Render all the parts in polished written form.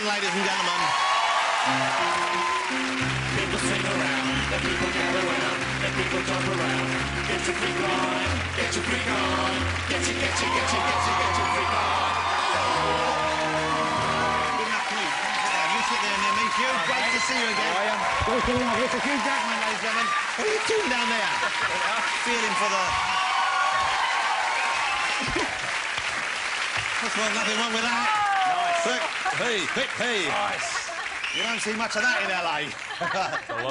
on, ladies and gentlemen. People sing around, let people gather around, let people jump around. Get your freak on, get your freak on, get your freak on. Good enough to you. You sit there near me, Hugh. Great to see you again. How are you? Mr. Hugh Jackman, ladies and gentlemen. What are you doing down there? Feeling for the... What's wrong? Nothing wrong with that. Nice. Hey. Nice. You don't see much of that in LA.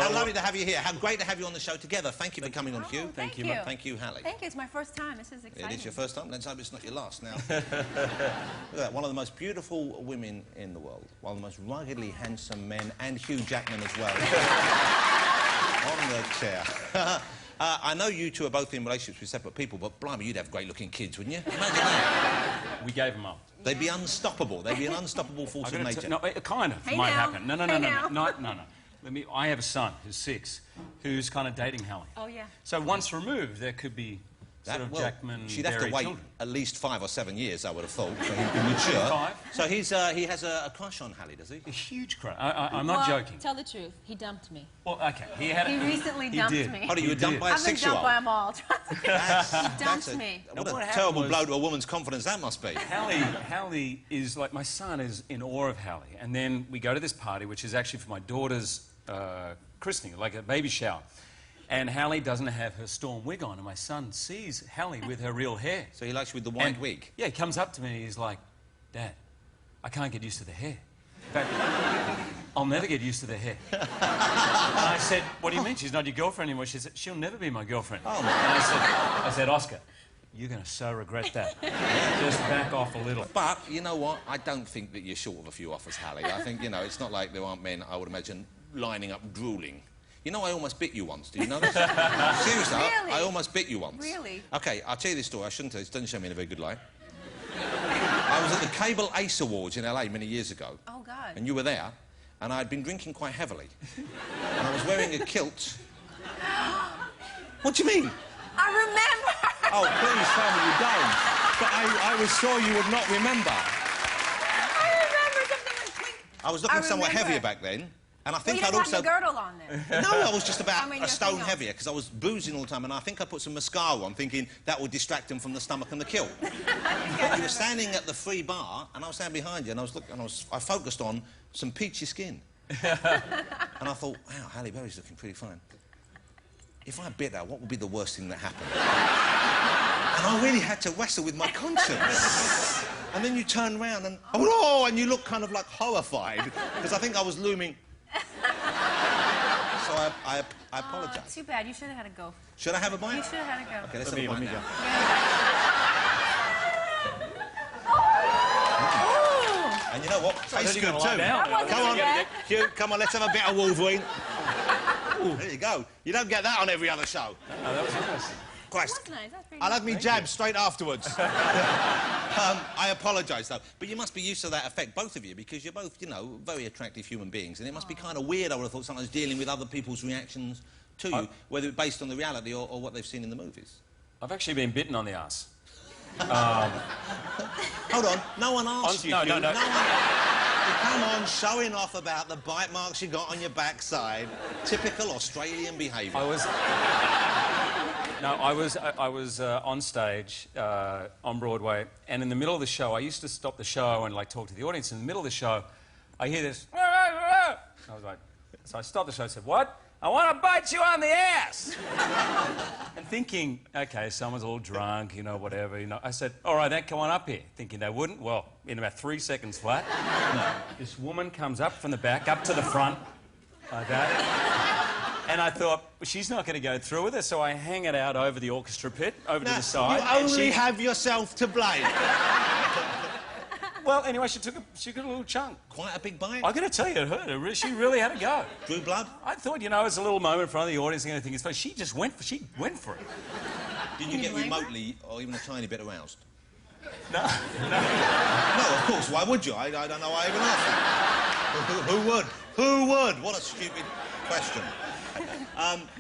How lovely to have you here. How great to have you on the show together. Thank you for coming on, Hugh. Thank you. Thank you, Halle. Thank you. It's my first time. This is exciting. It is your first time? Let's hope it's not your last. Now, look at that. One of the most beautiful women in the world. One of the most ruggedly handsome men, and Hugh Jackman as well. On the chair. I know you two are both in relationships with separate people, but blimey, you'd have great-looking kids, wouldn't you? Imagine that. We gave them up. They'd be unstoppable. They'd be an unstoppable force of nature. No, it kind of Hey might now. happen. No. I have a son who's 6, who's kind of dating Halle. Oh, yeah. So once removed, there could be sort of Jackman. She'd have to wait children. at least 5 or 7 years, I would have thought, for him to be mature. 5? So he has a crush on Halle, does he? A huge crush. I'm not joking. Tell the truth. He dumped me. Well, okay. He recently dumped me. Oh, you were dumped by a I've been 6-year-old? dumped by them all. He dumped me. What what a happened terrible was- blow to a woman's confidence that must be. Halle is like, my son is in awe of Halle. And then we go to this party, which is actually for my daughter's christening, like a baby shower. And Halle doesn't have her storm wig on, and my son sees Halle with her real hair. So he likes you with the white wig? Yeah, he comes up to me and he's like, Dad, I can't get used to the hair. In fact, I'll never get used to the hair. And I said, what do you mean? She's not your girlfriend anymore. She said, she'll never be my girlfriend. Oh, and I said, Oscar, you're going to so regret that. Just back off a little. But, you know what? I don't think that you're short of a few offers, Halle. I think, you know, it's not like there aren't men, I would imagine, lining up drooling. You know, I almost bit you once. Do you know this? Seriously, Really? I almost bit you once. Really? OK, I'll tell you this story. I shouldn't tell you. It doesn't show me in a very good light. I was at the Cable Ace Awards in LA many years ago. Oh, God. And you were there, and I'd been drinking quite heavily. And I was wearing a kilt. What do you mean? I remember. Oh, please tell me you don't. But I was sure you would not remember. I remember something was pink. I was looking somewhat remember. heavier back then. And I Well, think you I'd didn't also... have the girdle on there. No, I was just about I mean, a your stone fingers. heavier because I was boozing all the time, and I think I put some mascara on, thinking that would distract him from the stomach and the kilt. But you were standing at the free bar, and I was standing behind you, and I focused on some peachy skin. And I thought, wow, Halle Berry's looking pretty fine. If I bit her, what would be the worst thing that happened? And I really had to wrestle with my conscience. And then you turn round and, oh, and you look kind of like horrified, because I think I was looming. So I apologise. Too bad. You should have had a go. Should I have a bite? You should have had a go. OK, let's have a bite now. And you know what? Tastes good too. Come on, Hugh, come on, let's have a bit of Wolverine. Ooh, there you go. You don't get that on every other show. Oh, that was nice. Christ. That's nice. That's pretty I'll nice. have me jab straight afterwards. I apologise, though. But you must be used to that effect, both of you, because you're both, you know, very attractive human beings. And it must be kind of weird, I would have thought, sometimes dealing with other people's reactions to you, whether it's based on the reality or what they've seen in the movies. I've actually been bitten on the arse. Hold on. No one asked you. No. Hugh. No one... You come on, showing off about the bite marks you got on your backside. Typical Australian behaviour. I was on stage on Broadway, and in the middle of the show, I used to stop the show and like talk to the audience. In the middle of the show, I hear this. I was like, so I stopped the show and said, "What? I want to bite you on the ass." And thinking, okay, someone's all drunk, you know, whatever, you know. I said, all right, then come on up here. Thinking they wouldn't. Well, in about 3 seconds flat, this woman comes up from the back, up to the front, like that. And I thought, well, she's not going to go through with it, so I hang it out over the orchestra pit, over to the side. You only have yourself to blame. Well, anyway, she took a little chunk. Quite a big bite. I got to tell you, it hurt. She really had a go. Drew blood? I thought, you know, it was a little moment in front of the audience and anything. But she just went for it. Did you get remotely or even a tiny bit aroused? No. No, of course. Why would you? I don't know why I even asked that. Who would? Who would? What a stupid question.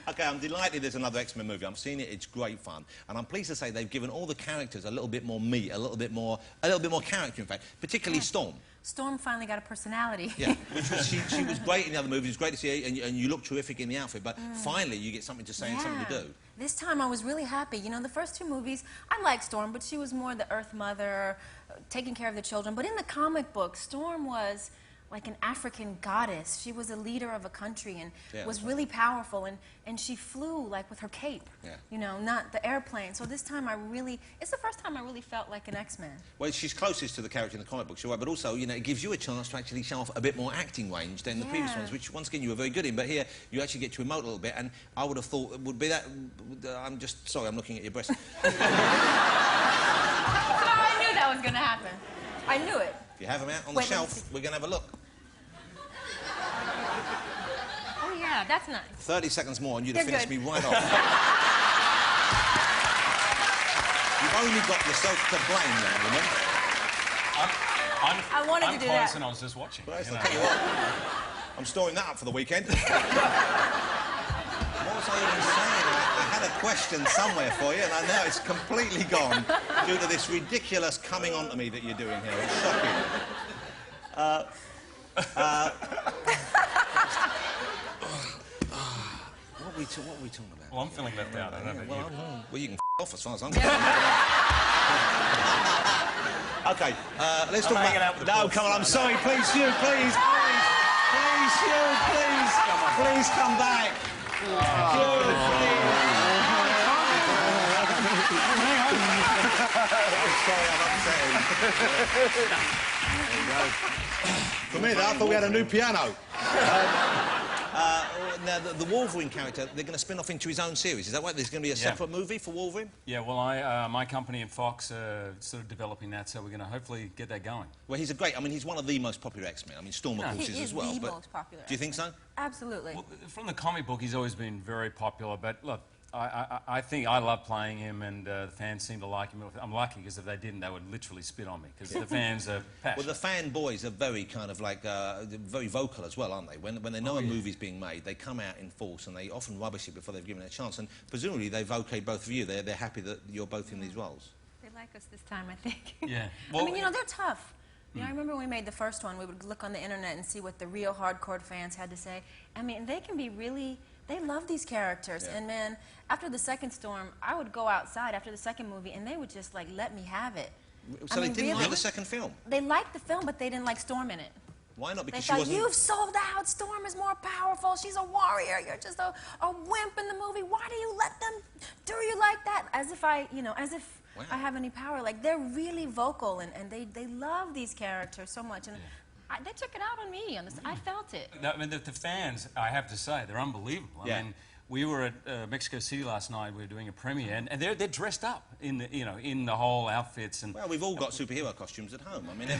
OK, I'm delighted there's another X-Men movie. I've seen it, it's great fun. And I'm pleased to say they've given all the characters a little bit more meat, a little bit more character, in fact, particularly Storm. Storm finally got a personality. Yeah, which was, she was great in the other movies. It was great to see her, and you look terrific in the outfit, but finally you get something to say and something to do. This time I was really happy. You know, the first two movies, I liked Storm, but she was more the Earth Mother, taking care of the children. But in the comic book, Storm was like an African goddess. She was a leader of a country and was really powerful, and she flew like with her cape, you know, not the airplane. So this time it's the first time I really felt like an X-Man. Well, she's closest to the character in the comic books, you're right, but also, you know, it gives you a chance to actually show off a bit more acting range than the previous ones, which, once again, you were very good in, but here you actually get to emote a little bit, and I would have thought it would be that... I'm just... Sorry, I'm looking at your breast. I knew that was going to happen. I knew it. If you have them out on the shelf, we're going to have a look. Oh, yeah, that's nice. 30 seconds more and you'd have finished me right off. You've only got yourself to blame, young woman. I wanted to do that. I'm close and I was just watching. Well, I'll tell you what, I'm storing that up for the weekend. What was I even saying? I had a question somewhere for you, and I know it's completely gone due to this ridiculous coming on to me that you're doing here. It's shocking. What are we talking about? Well, I'm feeling left out. I don't know about you. Well, you can off as far as I'm concerned. OK, let's talk about... No, come on, I'm sorry. Please, Hugh, please, please. Please, Hugh, please. Please come back. Hugh, please. Sorry, I'm upsetting. There you go. For me, I thought we had a new piano. Now, the Wolverine character, they're going to spin off into his own series. Is that right? There's going to be a separate movie for Wolverine? Yeah, well, my company and Fox are sort of developing that, so we're going to hopefully get that going. Well, he's a great... I mean, he's one of the most popular X-Men. I mean, Storm, of course, is as well. He is the most popular. Do you think so? Absolutely. Well, from the comic book, he's always been very popular, but look, I think I love playing him, and the fans seem to like him. I'm lucky, because if they didn't, they would literally spit on me, because the fans are passionate. Well, the fanboys are very kind of like, very vocal as well, aren't they? When they know a movie's being made, they come out in force, and they often rubbish it before they've given it a chance, and presumably they've okayed both of you. They're happy that you're both in these roles. They like us this time, I think. Yeah. Well, I mean, you know, they're tough. You know, I remember when we made the first one, we would look on the internet and see what the real hardcore fans had to say. I mean, they can be really... They love these characters, and man, after the second Storm, I would go outside after the second movie, and they would just like let me have it. So they didn't like the second film? They liked the film, but they didn't like Storm in it. Why not? Because they thought, you've sold out. Storm is more powerful. She's a warrior. You're just a wimp in the movie. Why do you let them do you like that? As if I have any power. Like, they're really vocal, and they love these characters so much. And they took it out on me. I felt it. I mean, the fans, I have to say, they're unbelievable. I mean, we were at Mexico City last night. We were doing a premiere, and they're dressed up in the whole outfits. And well, we've all got superhero costumes at home. I mean,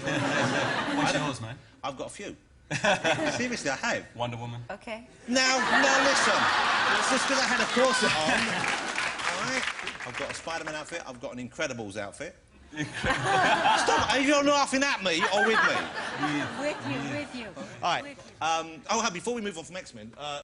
what's yours, mate? I've got a few. Seriously, I have. Wonder Woman. Okay. Now, listen. It's just because I had a corset on. All right. I've got a Spider-Man outfit. I've got an Incredibles outfit. Stop! Are you laughing at me or with me? With you. All right. Before we move on from X-Men...